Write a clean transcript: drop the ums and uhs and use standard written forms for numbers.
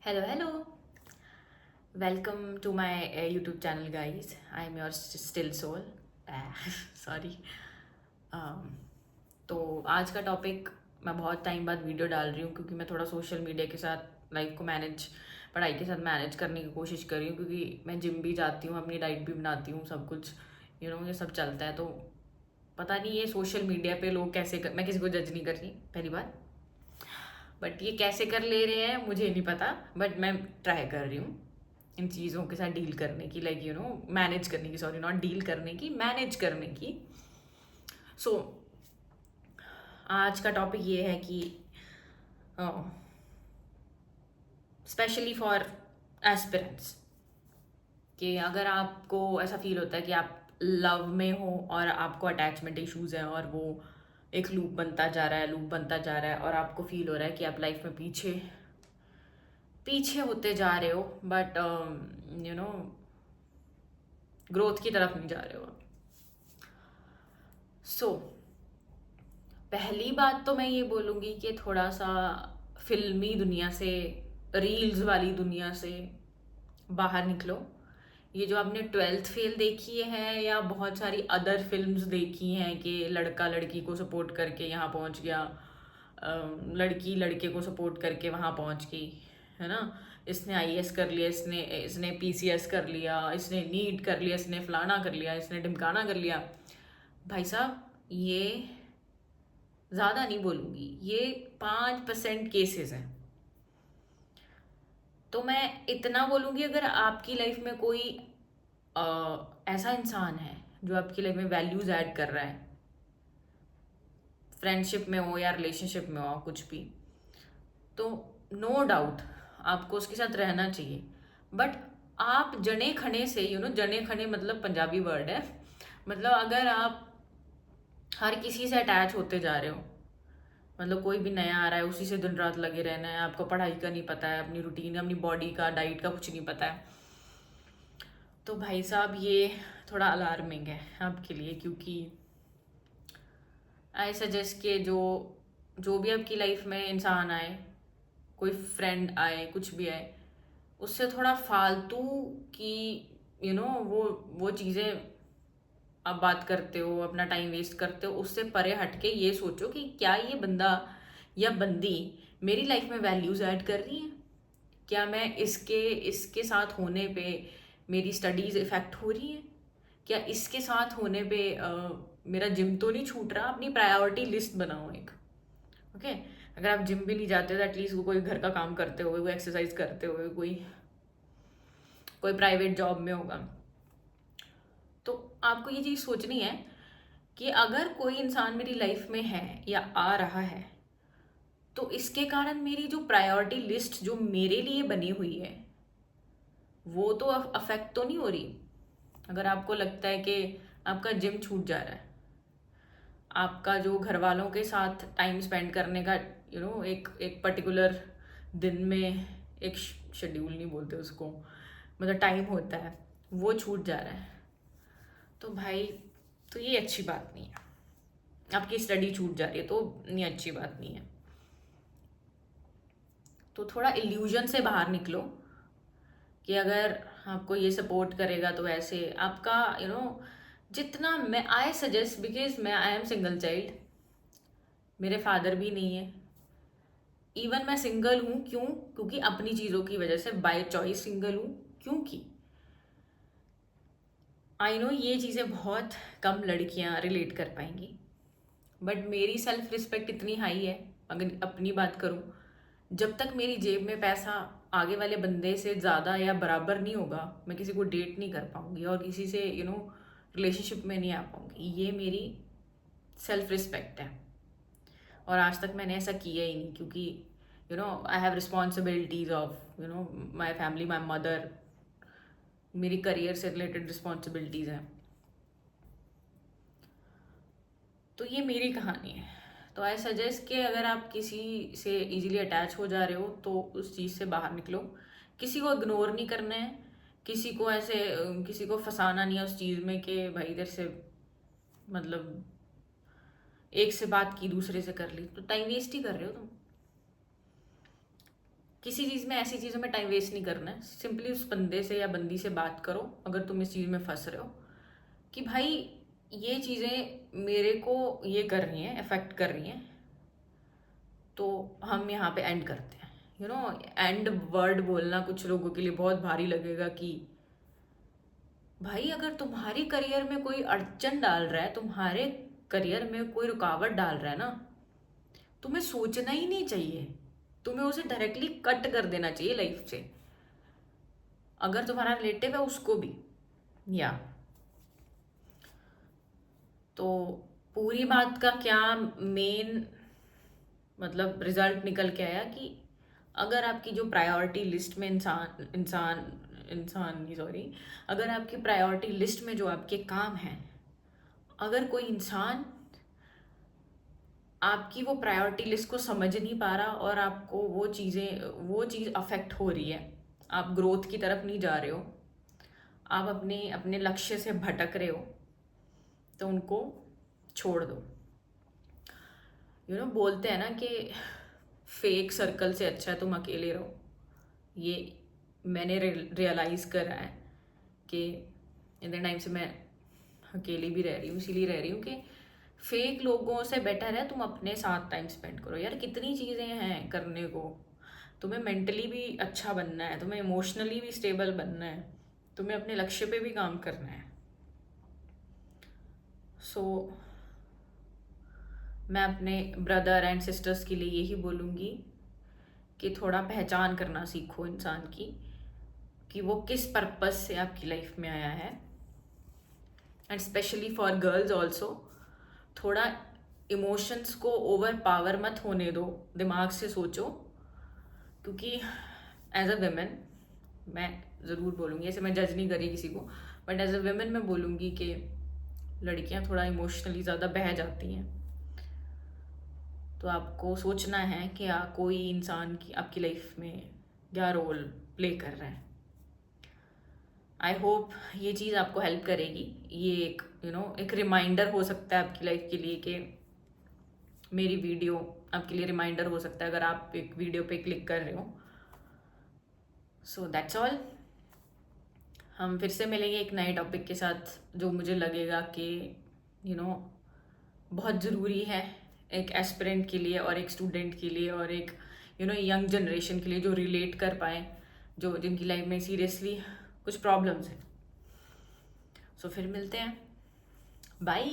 Hello, hello. Welcome to my YouTube channel, guys. I'm your still soul. Sorry. um, तो आज का topic मैं बहुत टाइम बाद वीडियो डाल रही हूँ क्योंकि मैं थोड़ा सोशल मीडिया के साथ लाइफ को मैनेज पढ़ाई के साथ मैनेज करने की कोशिश कर रही हूँ क्योंकि मैं जिम भी जाती हूँ, अपनी डाइट भी बनाती हूँ, सब कुछ ये सब चलता है। तो पता नहीं ये सोशल मीडिया पे लोग मैं किसी को जज नहीं कर रही पहली बात, बट ये कैसे कर ले रहे हैं मुझे नहीं पता। बट मैं ट्राई कर रही हूँ इन चीज़ों के साथ डील करने की, लाइक मैनेज करने की, सॉरी नॉट डील करने की, मैनेज करने की। सो आज का टॉपिक ये है कि स्पेशली फॉर एस्पिरेंट्स, कि अगर आपको ऐसा फील होता है कि आप लव में हो और आपको अटैचमेंट इश्यूज हैं और वो एक लूप बनता जा रहा है, लूप बनता जा रहा है, और आपको फील हो रहा है कि आप लाइफ में पीछे पीछे होते जा रहे हो, बट यू नो ग्रोथ की तरफ नहीं जा रहे हो। सो पहली बात तो मैं ये बोलूँगी कि थोड़ा सा फिल्मी दुनिया से, रील्स वाली दुनिया से बाहर निकलो। ये जो आपने ट्वेल्थ फेल देखी है या बहुत सारी अदर फिल्म्स देखी हैं कि लड़का लड़की को सपोर्ट करके यहाँ पहुँच गया, लड़की लड़के को सपोर्ट करके वहाँ पहुँच गई, है ना। इसने आईएएस कर लिया, इसने इसने पीसीएस कर लिया, इसने नीट कर लिया, इसने फलाना कर लिया, इसने ढिमकाना कर लिया। भाई साहब, ये ज़्यादा नहीं बोलूँगी, ये 5% केसेस हैं। तो मैं इतना बोलूँगी, अगर आपकी लाइफ में कोई ऐसा इंसान है जो आपकी लाइफ में वैल्यूज़ ऐड कर रहा है, फ्रेंडशिप में हो या रिलेशनशिप में हो, कुछ भी, तो नो डाउट आपको उसके साथ रहना चाहिए। बट आप जने खने से, जने खने मतलब पंजाबी वर्ड है, मतलब अगर आप हर किसी से अटैच होते जा रहे हो, मतलब कोई भी नया आ रहा है उसी से दिन रात लगे रहना है, आपको पढ़ाई का नहीं पता है, अपनी रूटीन, अपनी बॉडी का, डाइट का कुछ नहीं पता है, तो भाई साहब ये थोड़ा अलार्मिंग है आपके लिए। क्योंकि आई सजेस्ट के जो जो भी आपकी लाइफ में इंसान आए, कोई फ्रेंड आए, कुछ भी आए, उससे थोड़ा फालतू की वो चीज़ें आप बात करते हो, अपना टाइम वेस्ट करते हो, उससे परे हट के ये सोचो कि क्या ये बंदा या बंदी मेरी लाइफ में वैल्यूज़ ऐड कर रही है, क्या मैं इसके इसके साथ होने पे मेरी स्टडीज़ इफ़ेक्ट हो रही है, क्या इसके साथ होने पे मेरा जिम तो नहीं छूट रहा। अपनी प्रायोरिटी लिस्ट बनाओ एक, ओके। अगर आप जिम भी नहीं जाते तो एटलीस्ट वो कोई घर का काम करते हुए, कोई एक्सरसाइज करते हुए, कोई कोई प्राइवेट जॉब में होगा। तो आपको ये चीज़ सोचनी है कि अगर कोई इंसान मेरी लाइफ में है या आ रहा है, तो इसके कारण मेरी जो प्रायोरिटी लिस्ट जो मेरे लिए बनी हुई है वो तो अफेक्ट तो नहीं हो रही। अगर आपको लगता है कि आपका जिम छूट जा रहा है, आपका जो घर वालों के साथ टाइम स्पेंड करने का एक एक पर्टिकुलर दिन में एक शेड्यूल नहीं बोलते उसको, मतलब टाइम होता है, वो छूट जा रहा है, तो भाई तो ये अच्छी बात नहीं है। आपकी स्टडी छूट जा रही है तो ये अच्छी बात नहीं है। तो थोड़ा इल्यूजन से बाहर निकलो कि अगर आपको ये सपोर्ट करेगा तो ऐसे आपका जितना, मैं आई सजेस्ट, बिकॉज मैं आई एम सिंगल चाइल्ड, मेरे फादर भी नहीं है, इवन मैं सिंगल हूँ। क्यों? क्योंकि अपनी चीज़ों की वजह से बाय चॉइस सिंगल हूँ। क्योंकि आई नो ये चीज़ें बहुत कम लड़कियाँ रिलेट कर पाएंगी, बट मेरी सेल्फ रिस्पेक्ट इतनी हाई है, अगर अपनी बात करूँ, जब तक मेरी जेब में पैसा आगे वाले बंदे से ज़्यादा या बराबर नहीं होगा, मैं किसी को डेट नहीं कर पाऊँगी और किसी से रिलेशनशिप में नहीं आ पाऊँगी। ये मेरी सेल्फ रिस्पेक्ट है, और आज तक मैंने ऐसा किया ही नहीं, क्योंकि I have responsibilities of my family, my mother, मेरी करियर से रिलेटेड रिस्पॉन्सिबिलिटीज़ हैं। तो ये मेरी कहानी है। तो आई सजेस्ट कि अगर आप किसी से इजीली अटैच हो जा रहे हो तो उस चीज़ से बाहर निकलो। किसी को इग्नोर नहीं करना है, किसी को ऐसे किसी को फंसाना नहीं है उस चीज़ में कि भाई इधर से, मतलब एक से बात की दूसरे से कर ली, तो टाइम वेस्ट ही कर रहे हो तुम। किसी चीज़ में, ऐसी चीज़ों में टाइम वेस्ट नहीं करना है। सिंपली उस बंदे से या बंदी से बात करो अगर तुम इस चीज़ में फंस रहे हो कि भाई ये चीज़ें मेरे को ये कर रही हैं, अफेक्ट कर रही हैं, तो हम यहाँ पे एंड करते हैं। एंड वर्ड बोलना कुछ लोगों के लिए बहुत भारी लगेगा कि भाई अगर तुम्हारी करियर में कोई अड़चन डाल रहा है, तुम्हारे करियर में कोई रुकावट डाल रहा है ना, तुम्हें सोचना ही नहीं चाहिए, तुम्हें उसे डायरेक्टली कट कर देना चाहिए लाइफ से। अगर तुम्हारा रिलेटिव है उसको भी। या तो पूरी बात का क्या मेन मतलब रिजल्ट निकल के आया कि अगर आपकी जो प्रायोरिटी लिस्ट में इंसान इंसान इंसान सॉरी अगर आपकी प्रायोरिटी लिस्ट में जो आपके काम हैं, अगर कोई इंसान आपकी वो प्रायोरिटी लिस्ट को समझ नहीं पा रहा और आपको वो चीज़ अफेक्ट हो रही है, आप ग्रोथ की तरफ नहीं जा रहे हो, आप अपने अपने लक्ष्य से भटक रहे हो, तो उनको छोड़ दो। बोलते हैं ना कि फेक सर्कल से अच्छा है तुम अकेले रहो। ये मैंने रियलाइज़ करा है कि इतने टाइम से मैं अकेली भी रह रही हूँ, इसीलिए रह रही हूँ कि फेक लोगों से बेटर है तुम अपने साथ टाइम स्पेंड करो। यार कितनी चीज़ें हैं करने को, तुम्हें मेंटली भी अच्छा बनना है, तुम्हें इमोशनली भी स्टेबल बनना है, तुम्हें अपने लक्ष्य पे भी काम करना है। सो मैं अपने ब्रदर एंड सिस्टर्स के लिए यही बोलूँगी कि थोड़ा पहचान करना सीखो इंसान की, कि वो किस पर्पस से आपकी लाइफ में आया है। And specially for girls also, थोड़ा इमोशंस को ओवर पावर मत होने दो, दिमाग से सोचो। क्योंकि एज अ वेमेन मैं ज़रूर बोलूँगी, ऐसे मैं जज नहीं करी किसी को, बट एज अ वेमेन मैं बोलूँगी कि लड़कियाँ थोड़ा इमोशनली ज़्यादा बह जाती हैं। तो आपको सोचना है कि कोई इंसान की आपकी लाइफ में क्या रोल प्ले कर रहा है। आई होप ये चीज़ आपको हेल्प करेगी। ये एक एक रिमाइंडर हो सकता है आपकी लाइफ के लिए कि मेरी वीडियो आपके लिए रिमाइंडर हो सकता है अगर आप एक वीडियो पे क्लिक कर रहे हो। So that's all. हम फिर से मिलेंगे एक नए टॉपिक के साथ जो मुझे लगेगा कि बहुत ज़रूरी है एक एस्पिरेंट के लिए और एक स्टूडेंट के लिए और एक यंग जनरेशन के लिए, जो रिलेट कर पाए, जो जिनकी लाइफ में सीरियसली कुछ प्रॉब्लम्स हैं। सो फिर मिलते हैं, बाय।